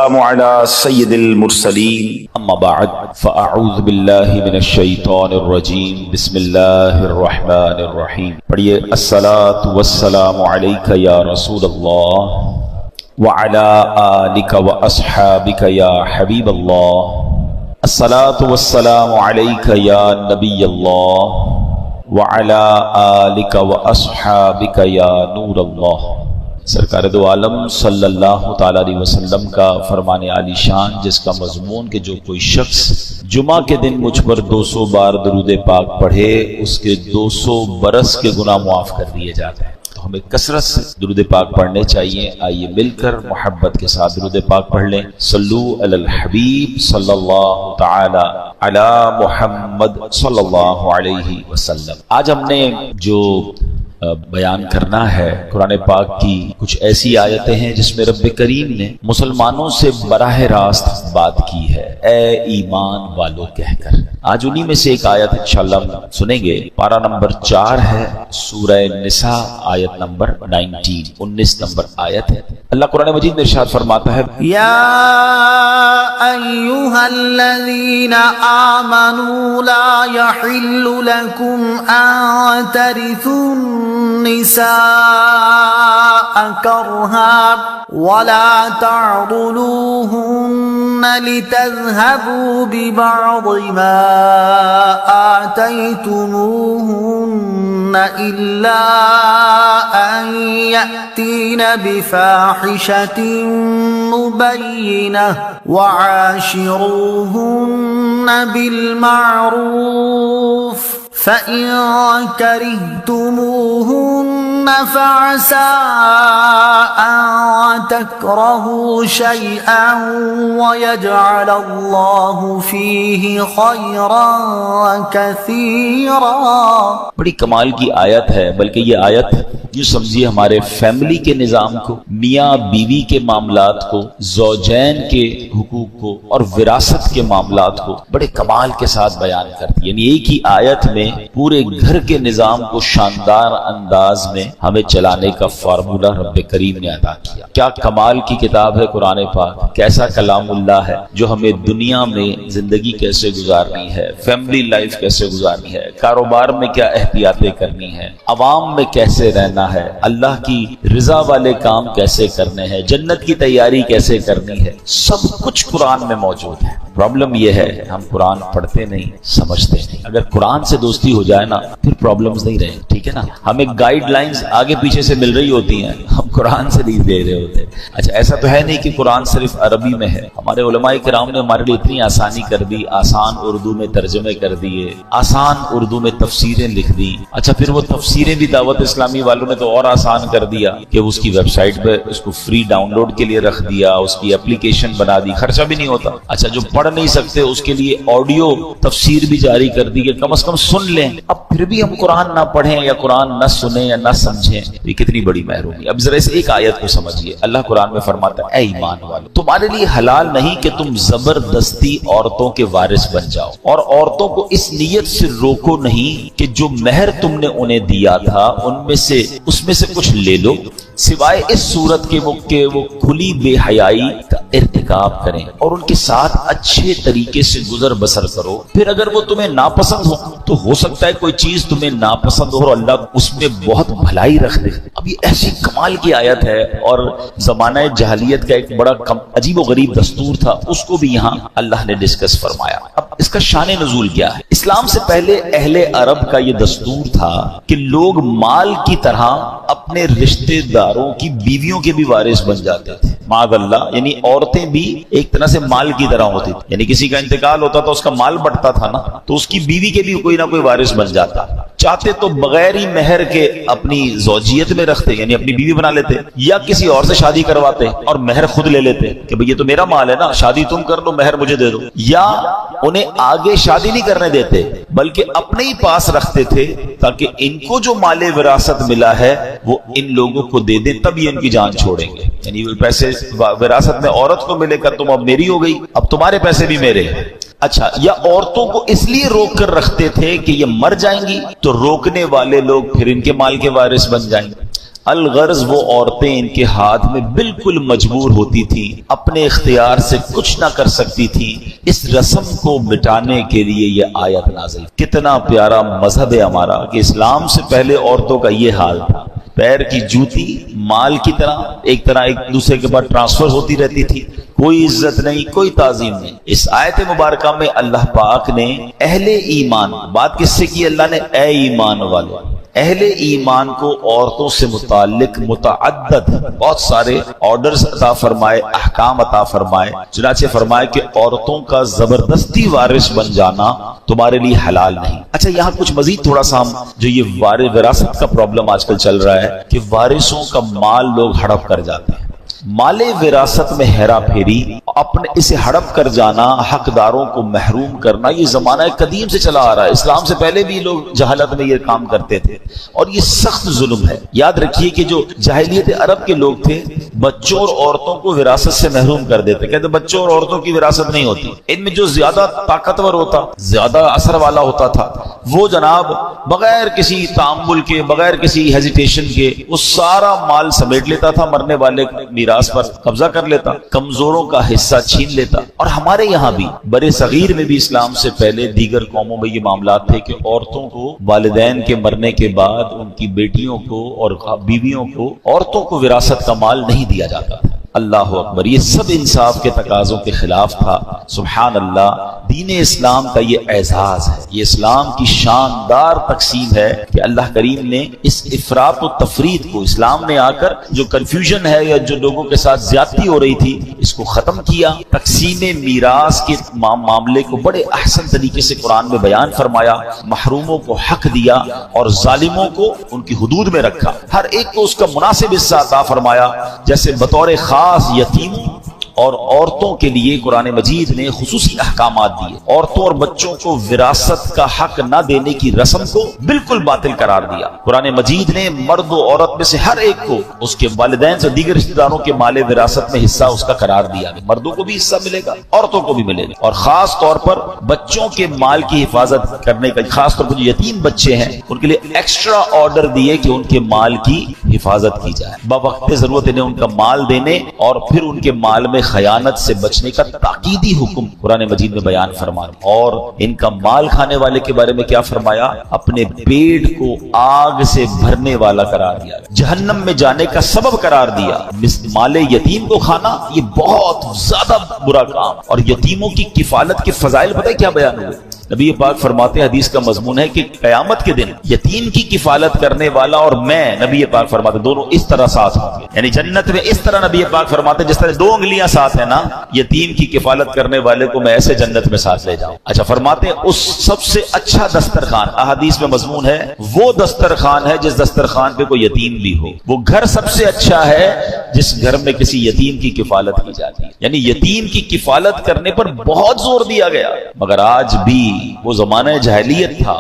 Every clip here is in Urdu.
والسلام على سید المرسلین اما بعد فاعوذ باللہ من الشیطان الرجیم بسم اللہ الرحمن الرحیم. پڑھیے الصلاۃ والسلام علیک یا رسول اللہ وعلی آلک واصحابک یا حبیب اللہ. الصلاۃ والسلام علیک یا نبی اللہ وعلی آلک واصحابک یا نور اللہ. سرکار دو عالم صلی اللہ تعالی علیہ وسلم کا فرمان عالی شان، جس کا مضمون کہ جو کوئی شخص جمعہ کے دن مجھ پر 200 بار درود پاک پڑھے اس کے 200 برس کے گناہ معاف کر دیے جاتے ہیں. تو ہمیں کثرت سے درود پاک پڑھنے چاہیے. آئیے مل کر محبت کے ساتھ درود پاک پڑھ لیں. صلو علی الحبیب صلی اللہ تعالی علی محمد صلی اللہ علیہ وسلم. آج ہم نے جو بیان کرنا ہے قرآن پاک کی کچھ ایسی آیتیں ہیں جس میں رب کریم نے مسلمانوں سے براہ راست بات کی ہے، اے ایمان والو کہہ کر. آج انہی میں سے ایک آیت انشاءاللہ ہم سنیں گے. پارہ نمبر 4 ہے، سورہ نساء، آیت نمبر 19 نمبر آیت ہے. اللہ قرآن مجید میں ارشاد فرماتا ہے، یا ایھا الذین آمنوا لا یحل لکم ان ترثوا النساء کرہا ولا تعضلوہن لتذہبوا ببعض ما آتیتموہن الا ان یأتین بفاحشۃ مبینہ وعاشروہن بالمعروف فَإِن كَرِهْتُمُوهُنَّ فَعَسَىٰ أَن تَكْرَهُوا شَيْئًا وَيَجْعَلَ اللَّهُ فِيهِ خَيْرًا كَثِيرًا. بڑی کمال کی آیت ہے. بلکہ یہ آیت جو سمجھیے ہمارے فیملی کے نظام کو، میاں بیوی کے معاملات کو، زوجین کے حقوق کو اور وراثت کے معاملات کو بڑے کمال کے ساتھ بیان کرتی ہے. یعنی ایک ہی آیت میں پورے گھر کے نظام کو شاندار انداز میں ہمیں چلانے کا فارمولہ رب کریم نے عطا کیا. کیا کمال کی کتاب ہے قرآن پاک، کیسا کلام اللہ ہے جو ہمیں دنیا میں زندگی کیسے گزارنی ہے، فیملی لائف کیسے گزارنی ہے، کاروبار میں کیا احتیاطیں کرنی ہے، عوام میں کیسے رہنا ہے، اللہ کی رضا والے کام کیسے کرنے ہیں، جنت کی تیاری کیسے کرنی ہے، سب کچھ قرآن میں موجود ہے. پرابلم یہ ہے ہم قرآن پڑھتے نہیں، سمجھتے نہیں. اگر قرآن سے دوستی ہو جائے نا پھر پرابلمز نہیں رہے. ٹھیک ہے نا، ہمیں گائیڈ لائنز آگے پیچھے سے مل رہی ہوتی ہیں، ہم قرآن سے نہیں دے رہے ہوتے. اچھا ایسا تو ہے نہیں کہ قرآن صرف عربی میں ہے. ہمارے علماء کرام نے ہمارے لیے اتنی آسانی کر دی، آسان اردو میں ترجمے کر دیے، آسان اردو میں تفسیریں لکھ دی. اچھا پھر وہ تفسیریں بھی دعوت اسلامی والوں نے تو اور آسان کر دیا کہ اس کی ویب سائٹ پہ اس کو فری ڈاؤن لوڈ کے لیے رکھ دیا، اس کی اپلیکیشن بنا دی، خرچہ بھی نہیں ہوتا. اچھا جو پڑھ نہیں سکتے اس کے لیے آڈیو تفسیر بھی جاری کر دی کہ کم از کم سن لیں. اب پھر بھی ہم قرآن نہ پڑھیں یا قرآن نہ سنیں یا نہ سمجھیں، یہ کتنی بڑی محرومی. اب ذرا اس ایک آیت کو سمجھیے. اللہ قرآن میں فرماتا ہے، اے ایمان والو تمہارے لیے حلال نہیں کہ تم زبردستی عورتوں کے وارث بن جاؤ، اور عورتوں کو اس نیت سے روکو نہیں کہ جو مہر تم نے انہیں دیا تھا اس میں سے کچھ لے لو، سوائے اس صورت کے وہ کھلی بے حیائی کا ارتکاب کریں اور ان کے ساتھ اچھے طریقے سے گزر بسر کرو. پھر اگر وہ تمہیں ناپسند ہو تو ہو سکتا ہے کوئی چیز تمہیں ناپسند ہو اور اللہ اس میں بہت بھلائی رکھ دے. اب یہ ایسی کمال کی آیت ہے اور زمانہ جاہلیت کا ایک بڑا عجیب و غریب دستور تھا، اس کو بھی یہاں اللہ نے ڈسکس فرمایا. اب اس کا شان نزول کیا ہے؟ اسلام سے پہلے اہل عرب کا یہ دستور تھا کہ لوگ مال کی طرح اپنے رشتے داروں کی بیویوں کے بھی وارث بن جاتے تھے. معاذ اللہ، یعنی عورتیں بھی ایک طرح سے مال کی طرح ہوتی تھی. یعنی کسی کا انتقال ہوتا تو اس کا مال بٹتا تھا نا، تو اس کی بیوی کے بھی کوئی نہ کوئی وارث بن جاتا. چاہتے تو بغیر ہی مہر کے اپنی زوجیت میں رکھتے، یعنی اپنی بیوی بنا لیتے، یا کسی اور سے شادی کرواتے اور مہر خود لے لیتے کہ بھئی یہ تو میرا مال ہے نا، شادی تم کر لو، مہر مجھے دے دو. یا انہیں آگے شادی نہیں کرنے دیتے بلکہ اپنے ہی پاس رکھتے تھے تاکہ ان کو جو مال وراثت ملا ہے وہ ان لوگوں کو دے دیں، تب یہ ان کی جان چھوڑیں گے. یعنی پیسے وراثت میں عورت کو ملے کر تم اب میری ہو گئی، اب تمہارے پیسے بھی میرے. اچھا، یا عورتوں کو اس لیے روک کر رکھتے تھے کہ یہ مر جائیں گی تو روکنے والے لوگ پھر ان کے مال کے وارث بن جائیں گے. الغرض وہ عورتیں ان کے ہاتھ میں بالکل مجبور ہوتی تھیں، اپنے اختیار سے کچھ نہ کر سکتی تھیں، اس رسم کو مٹانے کے لیے یہ آیت نازل۔ کتنا پیارا مذہب ہے ہمارا کہ اسلام سے پہلے عورتوں کا یہ حال تھا، پیر کی جوتی مال کی طرح ایک دوسرے کے بعد ٹرانسفر ہوتی رہتی تھی، کوئی عزت نہیں، کوئی تعظیم نہیں۔ اس آیت مبارکہ میں اللہ پاک نے اہل ایمان، بات کس سے کی اللہ نے؟ اے ایمان والے، اہل ایمان کو عورتوں سے متعلق متعدد بہت سارے آرڈرز عطا فرمائے، احکام عطا فرمائے۔ چنانچہ فرمائے کہ عورتوں کا زبردستی وارث بن جانا تمہارے لیے حلال نہیں۔ اچھا، یہاں کچھ مزید تھوڑا سا ہم جو یہ وراثت کا پرابلم آج کل چل رہا ہے کہ وارثوں کا مال لوگ ہڑپ کر جاتے ہیں، مال وراثت میں ہیرا پھیری، اپنے اسے ہڑپ کر جانا، حقداروں کو محروم کرنا، یہ زمانہ قدیم سے چلا آ رہا ہے۔ اسلام سے پہلے بھی لوگ جہالت میں یہ کام کرتے تھے اور یہ سخت ظلم ہے۔ یاد رکھیے کہ جو جاہلیت عرب کے لوگ تھے بچوں اور عورتوں کو وراثت سے محروم کر دیتے، کہتے بچوں اور عورتوں کی وراثت نہیں ہوتی، ان میں جو زیادہ طاقتور ہوتا، زیادہ اثر والا ہوتا تھا، وہ جناب بغیر کسی تعامل کے، بغیر کسی ہیزیٹیشن کے وہ سارا مال سمیٹ لیتا تھا، مرنے والے میراث پر قبضہ کر لیتا، کمزوروں کا حصہ چھین لیتا۔ اور ہمارے یہاں بھی برے صغیر میں بھی اسلام سے پہلے دیگر قوموں میں یہ معاملات تھے کہ عورتوں کو والدین کے مرنے کے بعد ان کی بیٹیوں کو اور بیویوں کو، عورتوں کو وراثت کا مال نہیں دیا جاتا تھا۔ اللہ اکبر، یہ سب انصاف کے تقاضوں کے خلاف تھا۔ سبحان اللہ، دین اسلام کا یہ اعزاز ہے، یہ اسلام کی شاندار تقسیم ہے کہ اللہ کریم نے اس افراط و تفریط کو، اسلام نے آ کر جو کنفیوژن ہے یا جو لوگوں کے ساتھ زیادتی ہو رہی تھی، اس کو ختم کیا۔ تقسیم میراث کے معاملے کو بڑے احسن طریقے سے قرآن میں بیان فرمایا، محروموں کو حق دیا اور ظالموں کو ان کی حدود میں رکھا، ہر ایک کو اس کا مناسب حصہ عطا فرمایا۔ جیسے بطور خاص یتیموں اور عورتوں کے لیے قرآن مجید نے خصوصی احکامات دیے، عورتوں اور بچوں کو وراثت کا حق نہ دینے کی رسم کو بالکل باطل قرار دیا۔ قرآن مجید نے مرد و عورت میں سے ہر ایک کو اس کے والدین سے دیگر رشتہ داروں کے مال وراثت میں حصہ اس کا قرار دیا، مردوں کو بھی حصہ ملے گا، عورتوں کو بھی ملے گا، اور خاص طور پر بچوں کے مال کی حفاظت کرنے کا، خاص طور پر جو یتیم بچے ہیں ان کے لیے ایکسٹرا آرڈر دیے کہ ان کے مال کی حفاظت کی جائے، بوقت ضرورت انہیں ان کا مال دینے اور پھر ان کے مال میں خیانت سے بچنے کا تاکیدی حکم قرآن مجید میں بیان فرما دیا۔ اور ان کا مال کھانے والے کے بارے میں کیا فرمایا؟ اپنے پیٹ کو آگ سے بھرنے والا قرار دیا، جہنم میں جانے کا سبب قرار دیا۔ مال یتیم کو کھانا یہ بہت زیادہ برا کام، اور یتیموں کی کفالت کے فضائل پتہ ہے کیا بیان ہوئے؟ نبی پاک فرماتے ہیں، حدیث کا مضمون ہے کہ قیامت کے دن یتیم کی کفالت کرنے والا اور میں، نبی پاک فرماتے دونوں اس طرح ساتھ ہوں گے، یعنی جنت میں اس طرح نبی پاک فرماتے جس طرح دو انگلیاں ساتھ ہیں نا، یتیم کی کفالت کرنے والے کو میں ایسے جنت میں ساتھ لے جاؤں۔ اچھا، فرماتے ہیں اس سب سے اچھا دسترخوان، احادیث میں مضمون ہے، وہ دسترخوان ہے جس دسترخوان پہ کوئی یتیم بھی ہو، وہ گھر سب سے اچھا ہے جس گھر میں کسی یتیم کی کفالت کی جاتی ہے، یعنی یتیم کی کفالت کرنے پر بہت زور دیا گیا۔ مگر آج بھی وہ زمانہ جاہلیت تھا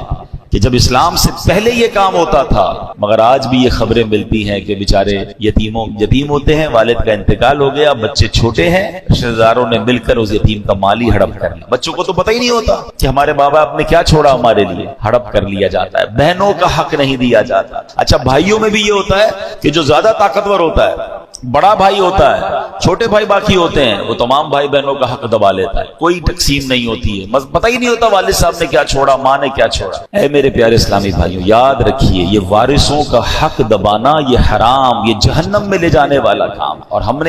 کہ جب اسلام سے پہلے یہ کام ہوتا تھا، مگر آج بھی یہ خبریں ملتی ہیں کہ بیچارے یتیم ہوتے ہیں، والد کا انتقال ہو گیا، بچے چھوٹے ہیں، رشتہ داروں نے مل کر اس یتیم کا مال ہی ہڑپ کر لیا۔ بچوں کو تو پتہ ہی نہیں ہوتا کہ ہمارے ماں باپ نے کیا چھوڑا ہمارے لیے، ہڑپ کر لیا جاتا ہے۔ بہنوں کا حق نہیں دیا جاتا۔ اچھا، بھائیوں میں بھی یہ ہوتا ہے کہ جو زیادہ طاقتور ہوتا ہے، بڑا بھائی ہوتا ہے، چھوٹے بھائی باقی ہوتے ہیں، وہ تمام بھائی بہنوں کا حق دبا لیتا ہے، کوئی تقسیم نہیں ہوتی ہے، پتہ ہی نہیں ہوتا والد صاحب نے کیا چھوڑا، ماں نے کیا چھوڑا۔ اے میرے پیارے اسلامی بھائیوں، یاد رکھیے یہ وارثوں کا حق دبانا یہ حرام، یہ جہنم میں لے جانے والا کام۔ اور ہم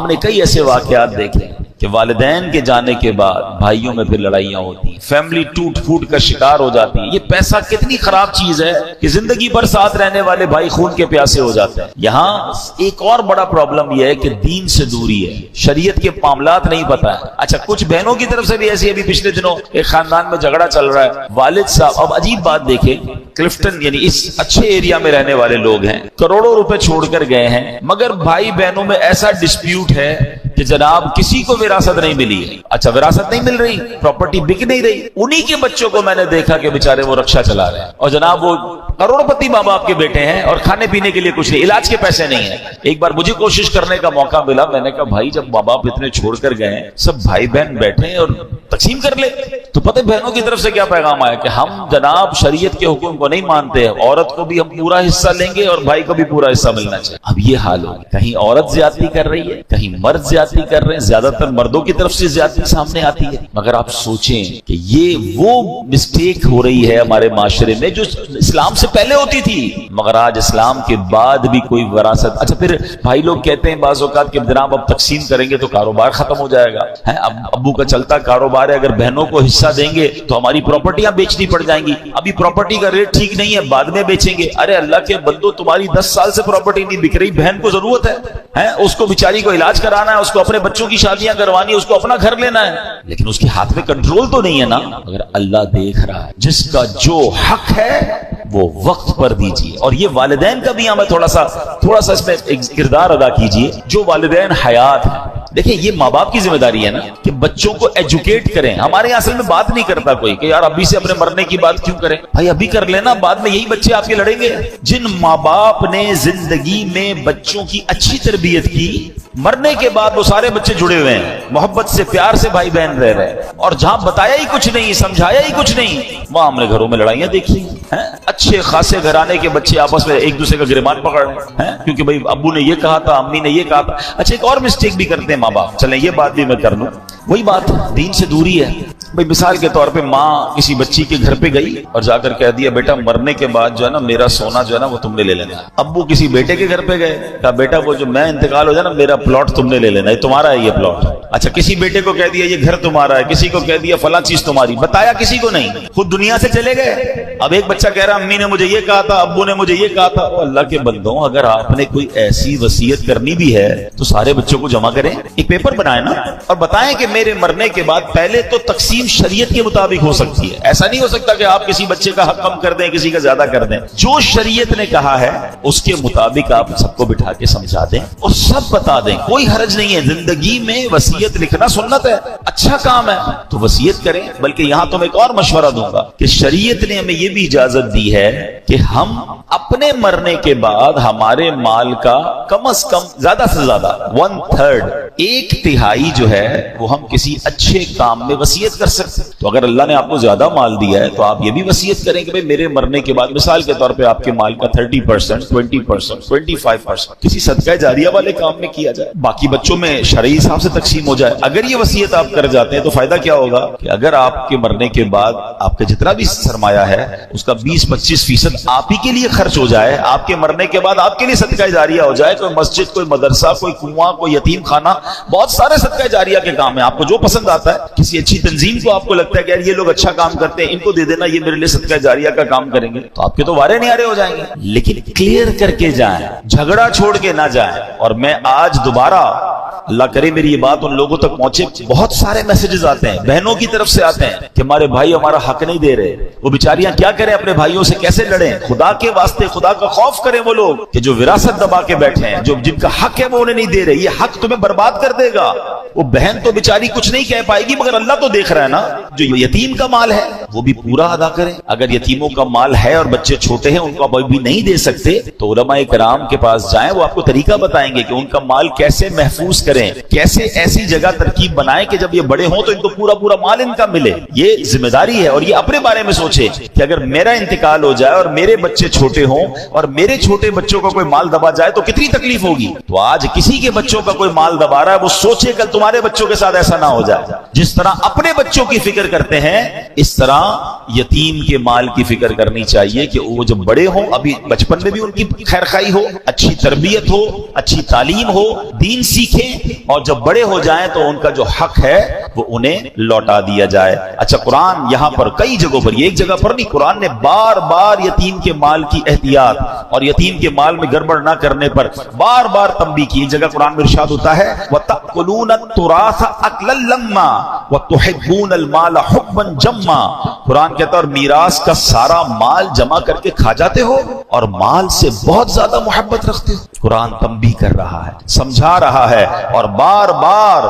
نے کئی ایسے واقعات دیکھے کہ والدین کے جانے کے بعد بھائیوں میں پھر لڑائیاں ہوتی ہیں، فیملی ٹوٹ پھوٹ کا شکار ہو جاتی ہے۔ یہ پیسہ کتنی خراب چیز ہے کہ زندگی بھر ساتھ رہنے والے بھائی خون کے پیاسے ہو جاتے ہیں۔ یہاں ایک اور بڑا پرابلم یہ ہے کہ دین سے دوری ہے، شریعت کے معاملات نہیں پتہ ہے۔ اچھا، کچھ بہنوں کی طرف سے بھی ایسی، ابھی پچھلے دنوں ایک خاندان میں جھگڑا چل رہا ہے، والد صاحب، اب عجیب بات دیکھیں، کلفٹن یعنی اس اچھے ایریا میں رہنے والے لوگ ہیں، کروڑوں روپے چھوڑ کر گئے ہیں، مگر بھائی بہنوں میں ایسا ڈسپیوٹ ہے کہ جناب کسی کو وراثت نہیں ملی ہے۔ اچھا، وراثت نہیں مل رہی، پراپرٹی بک نہیں رہی، انہی کے بچوں کو میں نے دیکھا کہ بیچارے وہ رکشا چلا رہے ہیں، اور جناب وہ کروڑ پتی ماں باپ کے بیٹے ہیں اور کھانے پینے کے لیے کچھ نہیں، علاج کے پیسے نہیں ہیں۔ ایک بار مجھے کوشش کرنے کا موقع ملا، میں نے کہا بھائی جب ماں باپ اتنے چھوڑ کر گئے ہیں، سب بھائی بہن بیٹھے ہیں اور تقسیم کر لے. تو پتہ بہنوں کی طرف سے کیا پیغام آیا کہ ہم جناب شریعت کے حکم کو نہیں مانتے, عورت کو بھی ہم پورا حصہ لیں گے اور بھائی کو بھی پورا حصہ ملنا چاہیے. اب یہ حال ہو, کہیں عورت زیادتی کر رہی ہے, کہیں مرد زیادتی کر رہے ہیں, زیادہ تر مردوں کی طرف سے زیادتی سامنے آتی ہے. مگر آپ سوچیں کہ یہ وہ مسٹیک ہو رہی ہے ہمارے معاشرے میں جو اسلام سے پہلے ہوتی تھی, مگر آج اسلام کے بعد بھی کوئی وراثت. اچھا پھر بھائی لوگ کہتے ہیں بعض اوقات کہ جناب اب تقسیم کریں گے تو کاروبار ختم ہو جائے گا. اب ابو کا چلتا کاروبار ہے, اگر بہنوں کو حصہ دیں گے تو ہماری پراپرٹیاں بیچنی پڑ جائیں گی, ابھی پراپرٹی کا ریٹ ٹھیک نہیں ہے, بعد میں بیچیں گے. ارے اللہ کے بندو, تمہاری 10 سال سے پراپرٹی نہیں بک رہی, بہن کو ضرورت ہے, اس کو بیچاری کو علاج کرانا ہے, اس کو اپنے بچوں کی شادیاں کروانی ہے, اس کو اپنا گھر لینا ہے, لیکن اس کے ہاتھ میں کنٹرول تو نہیں ہے نا. اگر اللہ دیکھ رہا ہے, جس کا جو حق ہے وہ وقت پر دیجیے. اور یہ والدین کا بھی یہاں میں تھوڑا سا اس میں ایک کردار ادا کیجیے. جو والدین حیات ہیں, دیکھیں یہ ماں باپ کی ذمہ داری ہے نا کہ بچوں کو ایجوکیٹ کریں. ہمارے یہاں اصل میں بات نہیں کرتا کوئی کہ یار ابھی سے اپنے مرنے کی بات کیوں کریں. بھائی ابھی کر لینا, بعد میں یہی بچے آپ کے لڑیں گے. جن ماں باپ نے زندگی میں بچوں کی اچھی تربیت کی, مرنے کے بعد وہ سارے بچے جڑے ہوئے ہیں, محبت سے پیار سے بھائی بہن رہ رہے ہیں, اور جہاں بتایا ہی کچھ نہیں, سمجھایا ہی کچھ نہیں, وہاں ہم نے گھروں میں لڑائیاں دیکھی ہیں. اچھے خاصے گھرانے کے بچے آپس میں ایک دوسرے کا گریبان پکڑ رہے ہیں کیونکہ بھائی ابو نے یہ کہا تھا, امی نے یہ کہا تھا. اچھا ایک اور مسٹیک بھی کرتے ہیں ماں باپ, چلیں یہ بات بھی میں کر لوں, وہی بات دین سے دوری ہے. بھائی مثال کے طور پہ ماں کسی بچی کے گھر پہ گئی اور جا کر کہہ دیا بیٹا مرنے کے بعد جو ہے نا میرا سونا جو ہے نا وہ تم نے لے لینا. ابو کسی بیٹے کے گھر پہ گئے, کہا بیٹا وہ جو میں انتقال ہو جائے نا میرا پلاٹ تم نے لے لینا, یہ تمہارا ہے یہ پلاٹ. اچھا کسی بیٹے کو کہہ دیا یہ گھر تمہارا ہے, کسی کو کہہ دیا فلاں چیز تمہاری, بتایا کسی کو نہیں, خود دنیا سے چلے گئے. اب ایک بچہ کہہ رہا امی نے مجھے یہ کہا تھا, ابو نے مجھے یہ کہا تھا. اللہ کے بندوں, اگر آپ نے کوئی ایسی وصیت کرنی بھی ہے تو سارے بچوں کو جمع کریں, ایک پیپر بنائیں نا, اور بتائیں کہ میرے مرنے کے بعد پہلے تو تقسیم شریعت کے مطابق ہو سکتی ہے. ایسا نہیں ہو سکتا کہ آپ کسی بچے کا حق کم کر دیں, کسی کا زیادہ کر دیں. جو شریعت نے کہا ہے اس کے مطابق آپ سب کو بٹھا کے سمجھا دیں اور سب بتا دیں, کوئی حرج نہیں ہے. زندگی میں وصیت لکھنا سنت ہے, اچھا کام ہے تو وصیت کریں. بلکہ یہاں تو میں ایک اور مشورہ دوں گا کہ شریعت نے ہمیں یہ بھی اجازت دی ہے کہ ہم اپنے مرنے کے بعد ہمارے مال کا کم از کم زیادہ سے زیادہ 1/3, 1/3 جو ہے وہ ہم کسی اچھے کام میں وصیت کر سکتے. تو اگر اللہ نے آپ کو زیادہ مال دیا ہے تو آپ یہ بھی وصیت کریں کہ میرے مرنے کے بعد مثال کے طور پہ آپ کے مال کا 30%, 20%, 25% کسی صدقہ جاریہ والے کام میں کیا جائے, باقی بچوں میں شرعی حساب سے تقسیم ہو جائے. اگر یہ وصیت آپ کر جاتے ہیں تو فائدہ کیا ہوگا کہ اگر آپ کے مرنے کے بعد آپ کا جتنا بھی سرمایہ ہے اس کا 20-25% آپ ہی کے لیے خرچ ہو جائے, آپ کے مرنے کے بعد آپ کے لیے صدقہ جاریہ ہو جائے, کوئی مسجد, کوئی مدرسہ, کوئی کنواں, کوئی یتیم خانہ, بہت سارے صدقہ جاریہ کے کام ہیں. آپ کو جو پسند آتا ہے, کسی اچھی تنظیم کو آپ کو لگتا ہے کہ یار یہ لوگ اچھا کام کرتے ہیں, ان کو دے دینا, یہ میرے لیے صدقہ جاریہ کا کام کریں گے, تو آپ کے تو وارے نیارے ہو جائیں گے. لیکن کلیئر کر کے جائیں, جھگڑا چھوڑ کے نہ جائیں. اور میں آج دوبارہ, اللہ کرے میری یہ بات ان لوگوں تک پہنچے, بہت سارے میسجز آتے ہیں بہنوں کی طرف سے آتے ہیں کہ ہمارے بھائی ہمارا حق نہیں دے رہے, وہ بیچاریاں کیا کریں, اپنے بھائیوں سے کیسے لڑیں. خدا کے واسطے خدا کا خوف کریں وہ لوگ کہ جو وراثت دبا کے بیٹھے ہیں, جو جن کا حق ہے وہ انہیں نہیں دے رہے. یہ حق تمہیں برباد کر دے گا. وہ بہن تو بیچاری کچھ نہیں کہہ پائے گی, مگر اللہ تو دیکھ رہا ہے نا. جو یتیم کا مال ہے وہ بھی پورا ادا کریں. اگر یتیموں کا مال ہے اور بچے چھوٹے ہیں, ان کو اب بھی نہیں دے سکتے, تو علماء کرام کے پاس جائیں, وہ آپ کو طریقہ بتائیں گے کہ ان کا مال کیسے محفوظ کریں, کیسے ایسی جگہ ترکیب بنائیں کہ جب یہ بڑے ہوں تو ان کو پورا مال ان کا ملے. یہ ذمہ داری ہے. اور یہ اپنے بارے میں سوچے کہ اگر میرا انتقال ہو جائے اور میرے بچے چھوٹے ہوں اور میرے چھوٹے بچوں کا کوئی مال دبا جائے تو کتنی تکلیف ہوگی. تو آج کسی کے بچوں کا کوئی مال دبا رہا ہے, وہ سوچے کل تمہارے بچوں کے ساتھ ایسا نہ ہو جائے. جس طرح اپنے بچوں کی فکر کرتے ہیں, اس طرح یتیم کے مال کی فکر کرنی چاہیے کہ وہ جب بڑے ہوں, ابھی بچپن میں بھی ان کی خیر خواہی ہو, اچھی تربیت ہو, اچھی تعلیم ہو, دین سیکھیں, اور جب بڑے ہو جائیں تو ان کا جو حق ہے وہ انہیں لوٹا دیا جائے. اچھا قرآن یہاں پر کئی جگہوں پر, یہ ایک جگہ پر نہیں, قرآن نے بار بار یتیم کے مال کی احتیاط اور یتیم کے مال میں گڑبڑ نہ کرنے پر بار بار تنبیہ کی. ایک جگہ قرآن میں ارشاد ہوتا ہے وَتَأْكُلُونَ التُّرَاثَ أَكْلًا لَمًّا وَتُحِبُّونَ الْمَالَ حُبًّا جَمًّا. قرآن کہتا ہے اور میراث کا سارا مال جمع کر کے کھا جاتے ہو اور مال سے بہت زیادہ محبت رکھتے ہو. قرآن تنبیہ کر رہا ہے, سمجھا رہا ہے, اور بار بار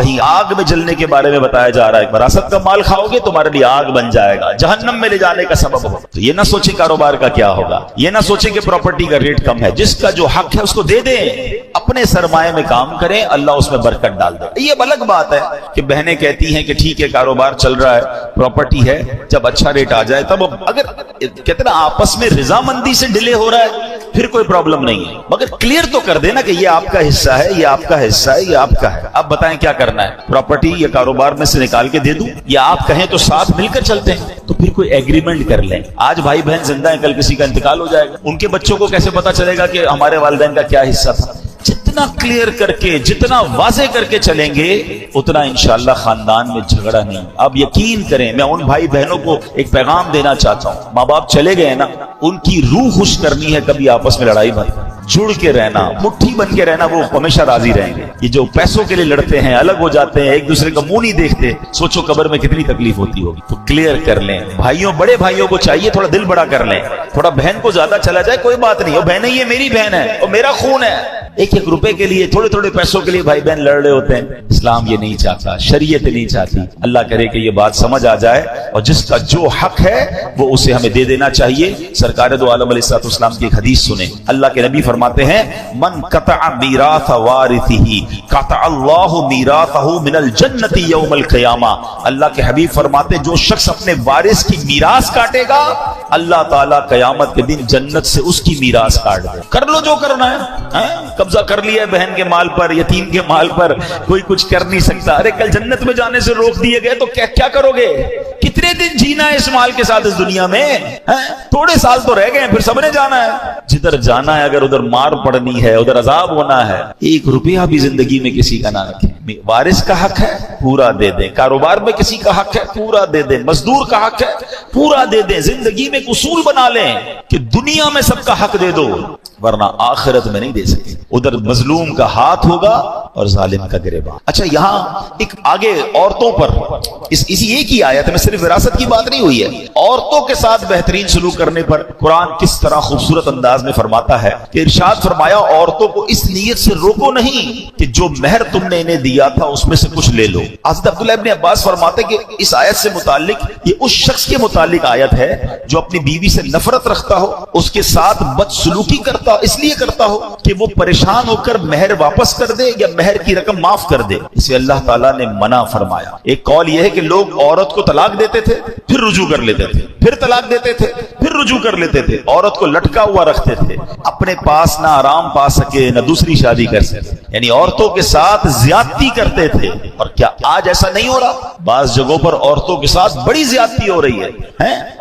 کہیں آگ میں جلنے کے بارے میں بتایا جا رہا ہے، وراثت کا مال کھاؤ گے تمہارے لیے آگ بن جائے گا، جہنم میں لے جانے کا سبب ہو۔ تو یہ نہ سوچیں کاروبار کا کیا ہوگا، یہ نہ سوچیں کہ پراپرٹی کا ریٹ کم ہے، جس کا جو حق ہے اس کو دے دیں، اپنے سرمایہ میں کام کریں، اللہ اس میں برکت ڈال دے۔ یہ الگ بات ہے کہ بہنیں کہتی ہیں کہ ٹھیک ہے کاروبار چل رہا ہے، پراپرٹی ہے، جب اچھا ریٹ آ جائے تب، اگر کتنا آپس میں رضامندی سے ڈیلے ہو رہا ہے پھر کوئی پرابلم نہیں ہے، مگر کلیئر تو کر دینا کہ یہ آپ کا حصہ ہے، یہ آپ کا حصہ ہے، یہ آپ کا ہے۔ اب بتائیں کیا کرنا ہے، پراپرٹی یا کاروبار میں سے نکال کے دے دوں، یا آپ کہیں تو ساتھ مل کر چلتے ہیں، تو پھر کوئی ایگریمنٹ کر لیں۔ آج بھائی بہن زندہ ہیں، کل کسی کا انتقال ہو جائے گا، ان کے بچوں کو کیسے پتا چلے گا کہ ہمارے والدین کا کیا حصہ تھا؟ جتنا کلیئر کر کے، جتنا واضح کر کے چلیں گے اتنا انشاءاللہ خاندان میں جھگڑا نہیں۔ اب یقین کریں، میں ان بھائی بہنوں کو ایک پیغام دینا چاہتا ہوں، ماں باپ چلے گئے نا، ان کی روح خوش کرنی ہے، کبھی آپس میں لڑائی مت، جڑ کے رہنا، مٹھی بن کے رہنا، وہ ہمیشہ راضی رہیں گے۔ یہ جو پیسوں کے لیے لڑتے ہیں، الگ ہو جاتے ہیں، ایک دوسرے کا منہ نہیں دیکھتے، سوچو قبر میں کتنی تکلیف ہوتی ہوگی۔ تو کلیئر کر لیں، بھائیوں، بڑے بھائیوں کو چاہیے تھوڑا دل بڑا کر لیں، تھوڑا بہن کو زیادہ چلا جائے کوئی بات نہیں، وہ بہن ہے، یہ میری بہن ہے اور میرا خون ہے۔ ایک ایک روپے کے لیے، تھوڑے تھوڑے پیسوں کے لیے بھائی بہن لڑ رہے ہوتے ہیں، اسلام یہ نہیں چاہتا، شریعت نہیں چاہتی۔ اللہ کرے کہ یہ بات سمجھ آ جائے، اور جس کا جو حق ہے وہ اسے ہمیں دے دینا چاہیے۔ سرکار دو عالم علیہ الصلوۃ والسلام کی ایک حدیث سنیں، اللہ کے نبی فرماتے ہیں، من قطع میراث وارثہ قطع اللہ میراثہ من الجنۃ یوم القیامہ۔ اللہ کے حبیب فرماتے ہیں، جو شخص اپنے وارث کی میراث کاٹے گا، اللہ تعالیٰ قیامت کے دن جنت سے اس کی میراث کاٹ دے۔ کر لو جو کرنا ہے، قبضہ کر لیا ہے بہن کے مال پر، یتیم کے مال پر، کوئی کچھ کر نہیں سکتا۔ ارے کل جنت میں جانے سے روک دیے گئے تو کیا کرو گے؟ کتنے دن جینا ہے اس مال کے ساتھ اس دنیا میں؟ تھوڑے سال تو رہ گئے ہیں، پھر سب نے جانا ہے۔ جدھر جانا ہے، اگر ادھر مار پڑنی ہے، ادھر عذاب ہونا ہے، ایک روپیہ بھی زندگی میں کسی کا نہ رکھیں۔ وارث کا حق ہے پورا دے دیں، کاروبار میں کسی کا حق ہے پورا دے دیں، مزدور کا حق ہے پورا دے دیں۔ زندگی میں ایک اصول بنا لیں کہ دنیا میں سب کا حق دے دو، ورنہ آخرت میں نہیں دے سکتے۔ ادھر مظلوم کا ہاتھ ہوگا اور ظالم کا گریبان۔ اچھا، یہاں ایک آگے عورتوں پر اسی ایک ہی آیت میں صرف وراثت کی بات نہیں ہوئی ہے، عورتوں کے ساتھ بہترین سلوک کرنے پر قرآن کس طرح خوبصورت انداز میں فرماتا ہے کہ ارشاد فرمایا، عورتوں کو اس نیت سے روکو نہیں کہ جو مہر تم نے انہیں دیا تھا اس میں سے کچھ لے لو۔ حضرت عبداللہ ابن عباس فرماتے کہ اس آیت سے متعلق، یہ اس شخص کے متعلق آیت ہے جو اپنی بیوی سے نفرت رکھتا ہو، اس کے ساتھ بدسلوکی کرتا ہو، اس لیے کرتا ہو کہ وہ پریشان ہو کر مہر واپس کر دے یا مہر کی رقم معاف کر دے، اسے اللہ تعالیٰ نے منع فرمایا۔ ایک قول یہ ہے کہ لوگ عورت کو طلاق دیتے تھے پھر رجوع کر لیتے تھے، پھر طلاق دیتے تھے پھر رجوع کر لیتے تھے، عورت کو لٹکا ہوا رکھتے تھے، اپنے پاس نہ آرام پا سکے نہ دوسری شادی کر سکے، یعنی عورتوں کے ساتھ زیادتی کرتے تھے۔ اور کیا آج ایسا نہیں ہو رہا؟ بعض جگہوں پر عورتوں کے ساتھ بڑی زیادتی ہو رہی ہے،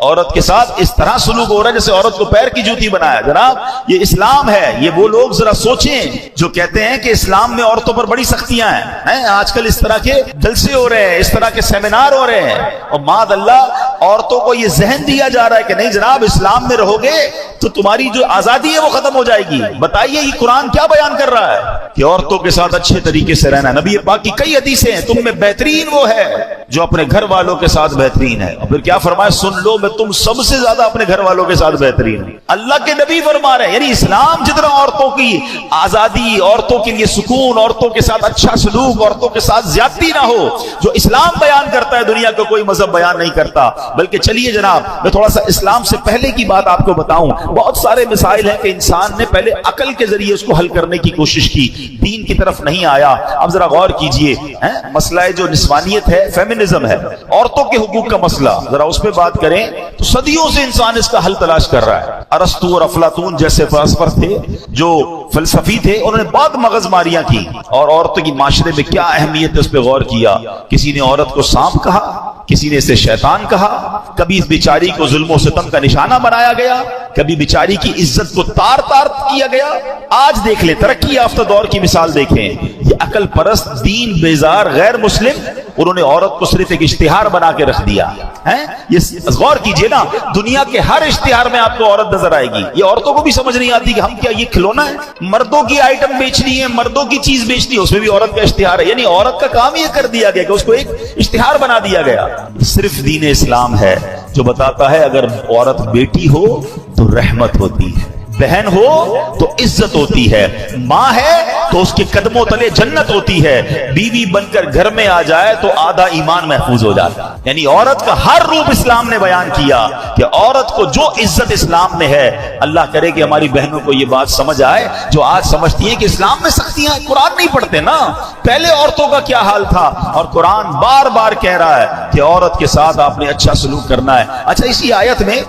عورت کے ساتھ اس طرح سلوک ہو رہا ہے جیسے عورت کو پیر کی جوتی بنایا۔ جناب یہ اسلام ہے، یہ وہ لوگ ذرا سوچیں جو کہتے ہیں کہ اسلام میں عورتوں پر بڑی سختیاں ہیں۔ آج کل اس طرح کے جلسے ہو رہے ہیں، اس طرح کے سیمینار ہو رہے ہیں، اور معاذ اللہ عورتوں کو یہ ذہن دیا جا رہا ہے کہ نہیں جناب اسلام میں رہو گے تو تمہاری جو آزادی ہے وہ ختم ہو جائے گی۔ بتائیے یہ قرآن کیا بیان کر رہا ہے کہ عورتوں کے ساتھ اچھے طریقے سے رہنا۔ نبی پاک کی کئی حدیثیں ہیں، تم میں بہترین وہ ہے جو اپنے گھر والوں کے ساتھ بہترین ہے، اور پھر کیا فرمایا، سن لو میں تم سب سے زیادہ اپنے گھر والوں کے ساتھ بہترین ہوں۔ اللہ کے نبی فرما رہے ہیں، یعنی اسلام جتنا عورتوں کی آزادی، عورتوں کے لیے سکون، عورتوں کے ساتھ اچھا سلوک، عورتوں کے ساتھ زیادتی نہ ہو، جو اسلام بیان کرتا ہے دنیا کا کوئی مذہب بیان نہیں کرتا۔ بلکہ چلیے جناب میں تھوڑا سا اسلام سے پہلے کی بات آپ کو بتاؤں۔ بہت سارے مسائل ہیں کہ انسان نے پہلے عقل کے ذریعے اس کو حل کرنے کی کوشش کی، دین کی طرف نہیں آیا۔ اب ذرا غور کیجئے، مسئلہ جو نسوانیت ہے، فیمنزم ہے، عورتوں کے حقوق کا مسئلہ، ذرا اس پہ بات کریں تو صدیوں سے انسان اس کا حل تلاش کر رہا ہے۔ ارسطو اور افلاطون جیسے فلسفر تھے، جو فلسفی تھے، انہوں نے بہت مغز ماریاں کی اور عورتوں کی معاشرے میں کیا اہمیت ہے اس پہ غور کیا۔ کسی نے عورت کو سانپ کہا، کسی نے اسے شیطان کہا، کبھی اس بیچاری کو ظلم و ستم کا نشانہ بنایا گیا، کبھی بیچاری کی عزت کو تار تار کیا گیا۔ آج دیکھ لیں ترقی یافتہ دور کی مثال دیکھیں، یہ عقل پرست دین بیزار غیر مسلم، انہوں نے عورت کو صرف ایک اشتہار بنا کے رکھ دیا ہے۔ یہ غور کیجئے نا، دنیا کے ہر اشتہار میں آپ کو عورت نظر آئے گی۔ یہ عورتوں کو بھی سمجھ نہیں آتی کہ ہم کیا یہ کھلونا ہے، مردوں کی آئٹم بیچنی ہے، مردوں کی چیز بیچنی ہے، اس میں بھی عورت کا اشتہار ہے۔ یعنی عورت کا کام یہ کر دیا گیا کہ اس کو ایک اشتہار بنا دیا گیا۔ صرف دین اسلام ہے جو بتاتا ہے اگر عورت بیٹی ہو تو رحمت ہوتی ہے، بہن ہو تو عزت ہوتی ہے، ماں ہے تو اس کے قدموں تلے جنت ہوتی ہے، بیوی بن کر گھر میں آ جائے تو آدھا ایمان محفوظ ہو جاتا۔ یعنی عورت کا ہر روپ اسلام نے بیان کیا کہ عورت کو جو عزت اسلام میں ہے، اللہ کرے کہ ہماری بہنوں کو یہ بات سمجھ آئے جو آج سمجھتی ہیں کہ اسلام میں سختیاں ہیں، قرآن نہیں پڑھتے نا، پہلے عورتوں کا کیا حال تھا، اور قرآن بار بار کہہ رہا ہے کہ عورت کے ساتھ آپ نے اچھا سلوک کرنا ہے۔ اچھا، اسی آیت میں